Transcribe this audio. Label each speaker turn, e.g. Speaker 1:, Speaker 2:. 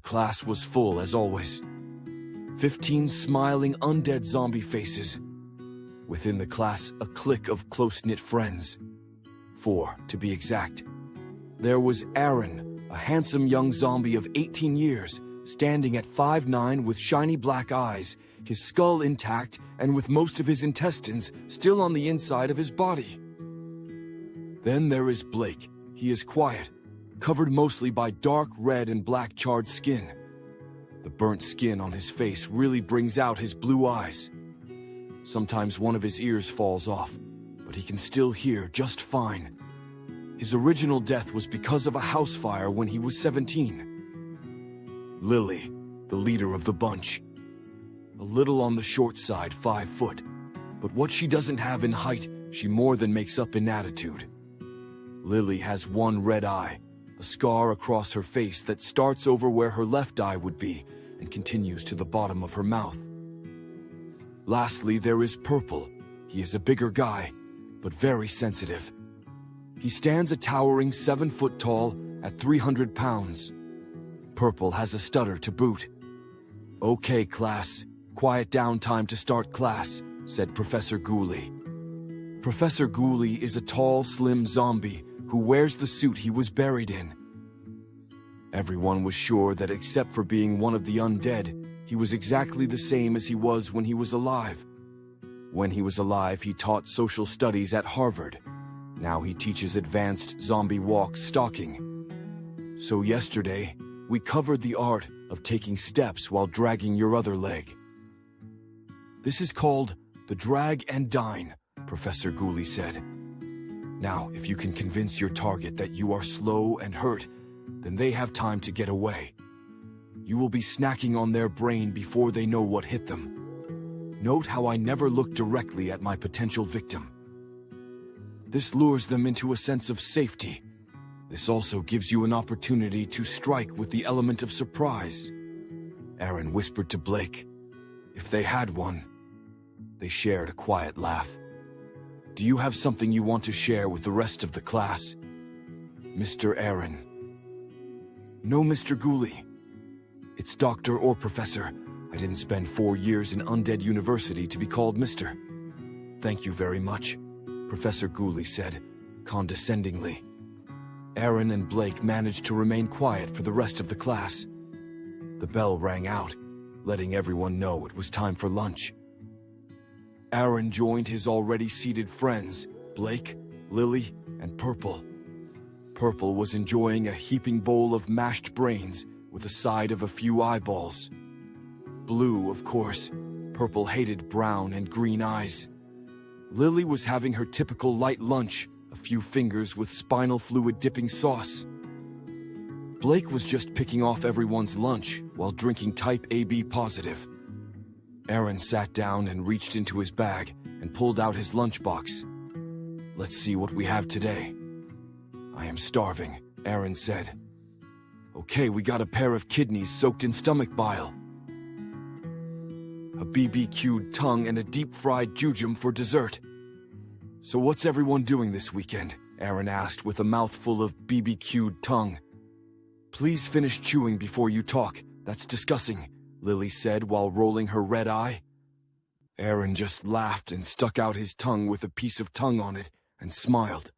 Speaker 1: class was full as always. 15 smiling undead zombie faces. Within the class, a clique of close-knit friends. 4, to be exact. There was Aaron, a handsome young zombie of 18 years, standing at 5'9" with shiny black eyes, his skull intact and with most of his intestines still on the inside of his body. Then there is Blake. He is quiet, covered mostly by dark red and black charred skin. The burnt skin on his face really brings out his blue eyes. Sometimes one of his ears falls off, but he can still hear just fine. His original death was because of a house fire when he was 17. Liily, the leader of the bunch. A little on the short side, 5 foot, but what she doesn't have in height, she more than makes up in attitude. Liily has one red eye, a scar across her face that starts over where her left eye would be and continues to the bottom of her mouth. Lastly, there is Purple. He is a bigger guy, but very sensitive. He stands a towering 7 foot tall at 300 pounds. Purple has a stutter to boot. "Okay, class, quiet down, time to start class," said Professor Gouly. Professor Gouly is a tall, slim zombie who wears the suit he was buried in. Everyone was sure that except for being one of the undead, he was exactly the same as he was when he was alive. When he was alive, he taught social studies at Harvard. Now he teaches advanced zombie walk stalking. So yesterday, we covered the art of taking steps while dragging your other leg. This is called the drag and dine, Professor Gouly said. Now, if you can convince your target that you are slow and hurt, then they have time to get away. You will be snacking on their brain before they know what hit them. Note how I never look directly at my potential victim. This lures them into a sense of safety. This also gives you an opportunity to strike with the element of surprise. Aaron whispered to Blake. If they had one. They shared a quiet laugh. Do you have something you want to share with the rest of the class? Mr. Aaron. No, Mr. Gouly. It's doctor or professor. I didn't spend 4 years in Undead University to be called Mr. Thank you very much, Professor Gouly said, condescendingly. Aaron and Blake managed to remain quiet for the rest of the class. The bell rang out, letting everyone know it was time for lunch. Aaron joined his already seated friends, Blake, Liily, and Purple. Purple was enjoying a heaping bowl of mashed brains with a side of a few eyeballs. Blue, of course. Purple hated brown and green eyes. Liily was having her typical light lunch, a few fingers with spinal fluid dipping sauce. Blake was just picking off everyone's lunch while drinking type AB positive. Aaron sat down and reached into his bag and pulled out his lunchbox. Let's see what we have today. I am starving, Aaron said. Okay, we got a pair of kidneys soaked in stomach bile. A bbq'd tongue and a deep-fried jujum for dessert. So what's everyone doing this weekend? Aaron asked with a mouthful of bbq'd tongue. Please finish chewing before you talk. That's disgusting, Liily said while rolling her red eye. Aaron just laughed and stuck out his tongue with a piece of tongue on it and smiled.